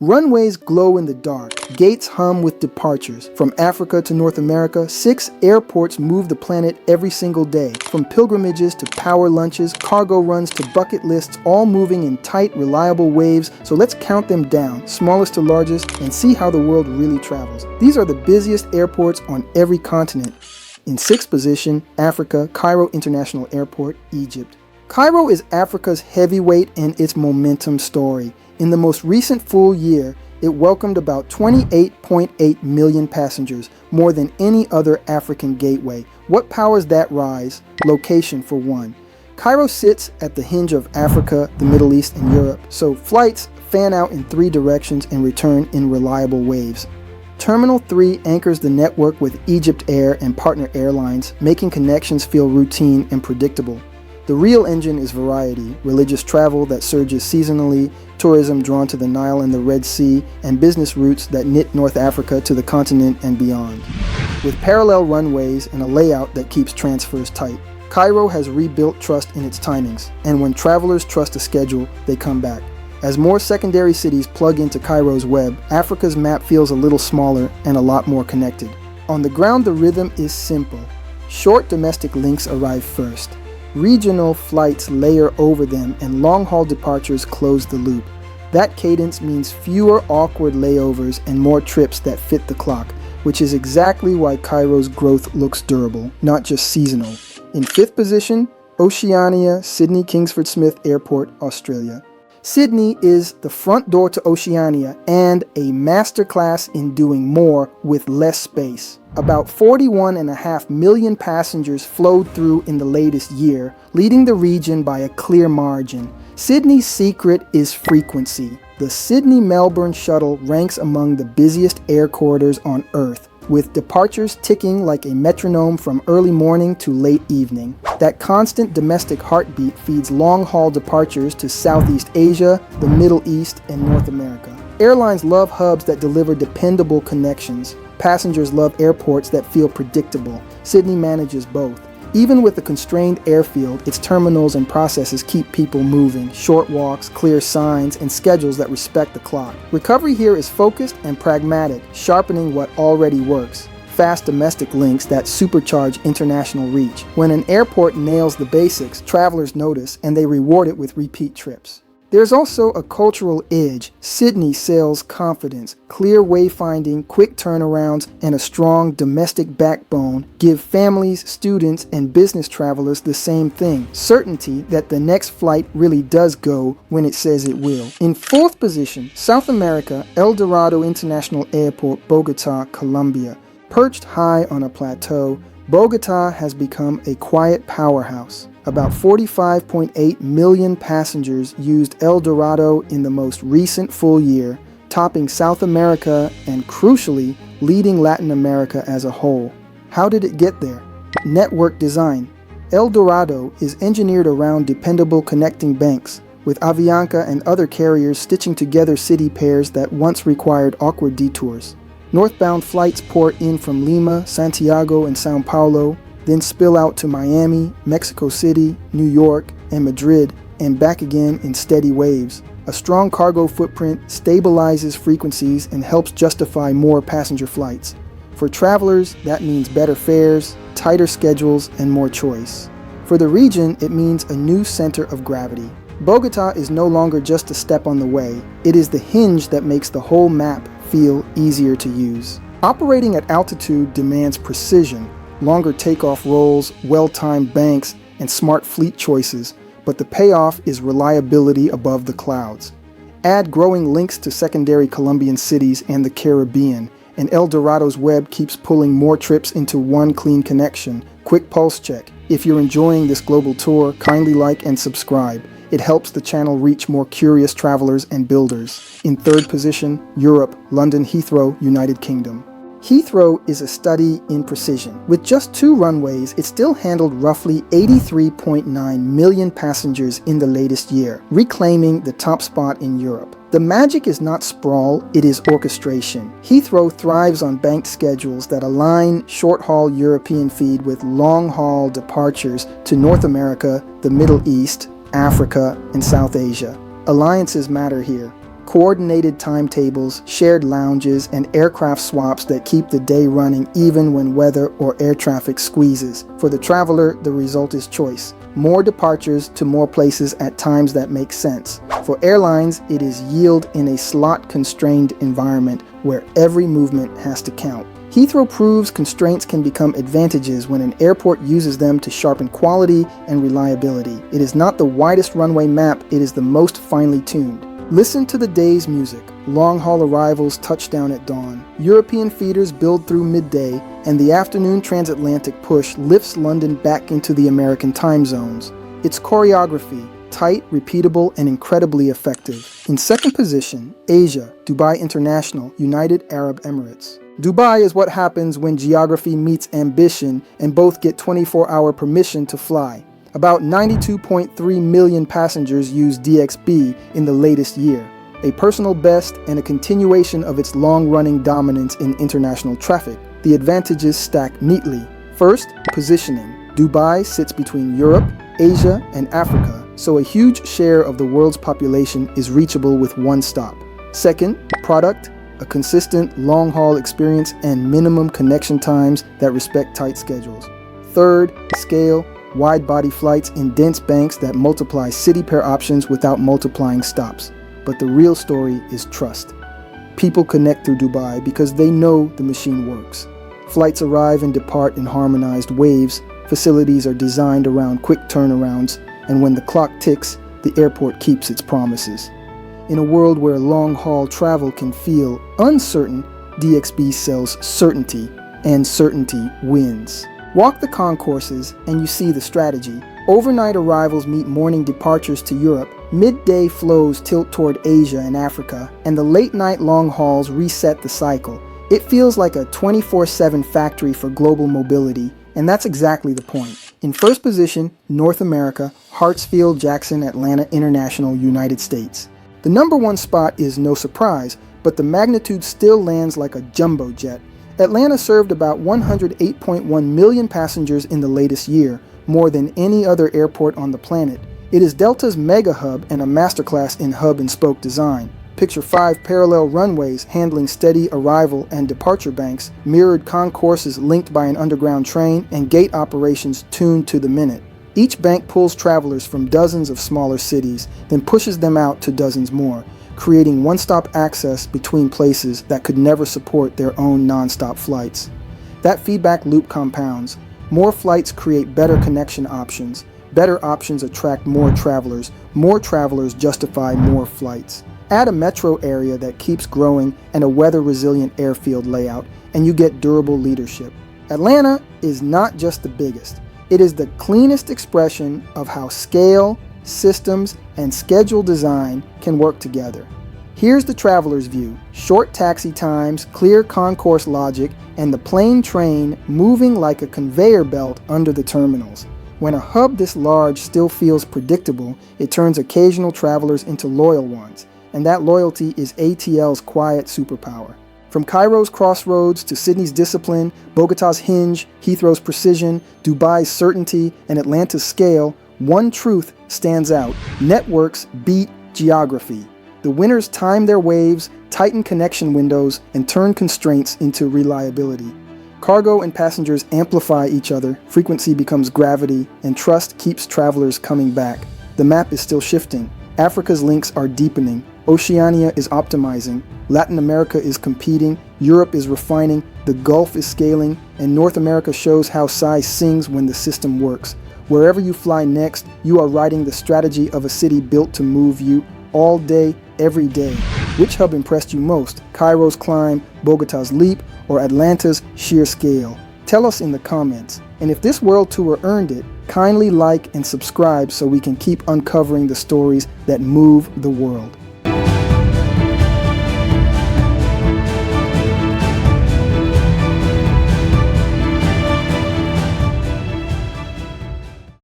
Runways glow in the dark, gates hum with departures. From Africa to North America, 6 airports move the planet every single day. From pilgrimages to power lunches, cargo runs to bucket lists, all moving in tight, reliable waves. So let's count them down, smallest to largest, and see how the world really travels. These are the busiest airports on every continent. In 6th position, Africa, Cairo International Airport, Egypt. Cairo is Africa's heavyweight and its momentum story. In the most recent full year, it welcomed about 28.8 million passengers, more than any other African gateway. What powers that rise? Location for one. Cairo sits at the hinge of Africa, the Middle East, and Europe, so flights fan out in 3 directions and return in reliable waves. Terminal 3 anchors the network with Egypt Air and partner airlines, making connections feel routine and predictable. The real engine is variety, religious travel that surges seasonally, tourism drawn to the Nile and the Red Sea, and business routes that knit North Africa to the continent and beyond. With parallel runways and a layout that keeps transfers tight, Cairo has rebuilt trust in its timings, and when travelers trust a schedule, they come back. As more secondary cities plug into Cairo's web, Africa's map feels a little smaller and a lot more connected. On the ground, the rhythm is simple. Short domestic links arrive first. Regional flights layer over them and long-haul departures close the loop. That cadence means fewer awkward layovers and more trips that fit the clock, which is exactly why Cairo's growth looks durable, not just seasonal. In 5th position, Oceania, Sydney Kingsford Smith Airport, Australia. Sydney is the front door to Oceania and a masterclass in doing more with less space. About 41.5 million passengers flowed through in the latest year, leading the region by a clear margin. Sydney's secret is frequency. The Sydney-Melbourne shuttle ranks among the busiest air corridors on Earth, with departures ticking like a metronome from early morning to late evening. That constant domestic heartbeat feeds long-haul departures to Southeast Asia, the Middle East, and North America. Airlines love hubs that deliver dependable connections. Passengers love airports that feel predictable. Sydney manages both. Even with a constrained airfield, its terminals and processes keep people moving. Short walks, clear signs, and schedules that respect the clock. Recovery here is focused and pragmatic, sharpening what already works. Fast domestic links that supercharge international reach. When an airport nails the basics, travelers notice and they reward it with repeat trips. There's also a cultural edge. Sydney sells confidence. Clear wayfinding, quick turnarounds, and a strong domestic backbone give families, students, and business travelers the same thing. Certainty that the next flight really does go when it says it will. In 4th position, South America, El Dorado International Airport, Bogota, Colombia. Perched high on a plateau, Bogota has become a quiet powerhouse. About 45.8 million passengers used El Dorado in the most recent full year, topping South America and, crucially, leading Latin America as a whole. How did it get there? Network design. El Dorado is engineered around dependable connecting banks, with Avianca and other carriers stitching together city pairs that once required awkward detours. Northbound flights pour in from Lima, Santiago, and Sao Paulo, then spill out to Miami, Mexico City, New York, and Madrid, and back again in steady waves. A strong cargo footprint stabilizes frequencies and helps justify more passenger flights. For travelers, that means better fares, tighter schedules, and more choice. For the region, it means a new center of gravity. Bogota is no longer just a step on the way. It is the hinge that makes the whole map feel easier to use. Operating at altitude demands precision. Longer takeoff rolls, well-timed banks, and smart fleet choices, but the payoff is reliability above the clouds. Add growing links to secondary Colombian cities and the Caribbean, and El Dorado's web keeps pulling more trips into one clean connection. Quick pulse check. If you're enjoying this global tour, kindly like and subscribe. It helps the channel reach more curious travelers and builders. In 3rd position, Europe, London Heathrow, United Kingdom. Heathrow is a study in precision. With just 2 runways, it still handled roughly 83.9 million passengers in the latest year, reclaiming the top spot in Europe. The magic is not sprawl, it is orchestration. Heathrow thrives on banked schedules that align short-haul European feed with long-haul departures to North America, the Middle East, Africa, and South Asia. Alliances matter here. coordinated timetables, shared lounges, and aircraft swaps that keep the day running even when weather or air traffic squeezes. For the traveler, the result is choice. More departures to more places at times that make sense. For airlines, it is yield in a slot-constrained environment where every movement has to count. Heathrow proves constraints can become advantages when an airport uses them to sharpen quality and reliability. It is not the widest runway map, it is the most finely tuned. Listen to the day's music. Long-haul arrivals touch down at dawn. European feeders build through midday, and the afternoon transatlantic push lifts London back into the American time zones. It's choreography, tight, repeatable, and incredibly effective. In second position, Asia, Dubai International, United Arab Emirates. Dubai is what happens when geography meets ambition and both get 24-hour permission to fly. About 92.3 million passengers use DXB in the latest year, a personal best and a continuation of its long-running dominance in international traffic. The advantages stack neatly. First, positioning. Dubai sits between Europe, Asia, and Africa, so a huge share of the world's population is reachable with one stop. Second, product. A consistent long-haul experience and minimum connection times that respect tight schedules. Third, scale. Wide-body flights in dense banks that multiply city pair options without multiplying stops. But the real story is trust. People connect through Dubai because they know the machine works. Flights arrive and depart in harmonized waves, facilities are designed around quick turnarounds, and when the clock ticks, the airport keeps its promises. In a world where long-haul travel can feel uncertain, DXB sells certainty, and certainty wins. Walk the concourses and you see the strategy. Overnight arrivals meet morning departures to Europe, midday flows tilt toward Asia and Africa, and the late-night long hauls reset the cycle. It feels like a 24/7 factory for global mobility, and that's exactly the point. In first position, North America, Hartsfield, Jackson, Atlanta International, United States. The number one spot is no surprise, but the magnitude still lands like a jumbo jet. Atlanta served about 108.1 million passengers in the latest year, more than any other airport on the planet. It is Delta's mega hub and a masterclass in hub and spoke design. Picture 5 parallel runways handling steady arrival and departure banks, mirrored concourses linked by an underground train, and gate operations tuned to the minute. Each bank pulls travelers from dozens of smaller cities, then pushes them out to dozens more, creating one-stop access between places that could never support their own non-stop flights. That feedback loop compounds. More flights create better connection options. Better options attract more travelers justify more flights. Add a metro area that keeps growing and a weather-resilient airfield layout, and you get durable leadership. Atlanta is not just the biggest. It is the cleanest expression of how scale, systems, and schedule design can work together. Here's the traveler's view. Short taxi times, clear concourse logic, and the plain train moving like a conveyor belt under the terminals. When a hub this large still feels predictable, it turns occasional travelers into loyal ones, and that loyalty is ATL's quiet superpower. From Cairo's crossroads to Sydney's discipline, Bogota's hinge, Heathrow's precision, Dubai's certainty, and Atlanta's scale, one truth stands out: networks beat geography. The winners time their waves, tighten connection windows, and turn constraints into reliability. Cargo and passengers amplify each other, frequency becomes gravity, and trust keeps travelers coming back. The map is still shifting. Africa's links are deepening. Oceania is optimizing. Latin America is competing. Europe is refining. The Gulf is scaling. And North America shows how size sings when the system works. Wherever you fly next, you are writing the strategy of a city built to move you all day, every day. Which hub impressed you most? Cairo's climb, Bogota's leap, or Atlanta's sheer scale? Tell us in the comments. And if this world tour earned it, kindly like and subscribe so we can keep uncovering the stories that move the world.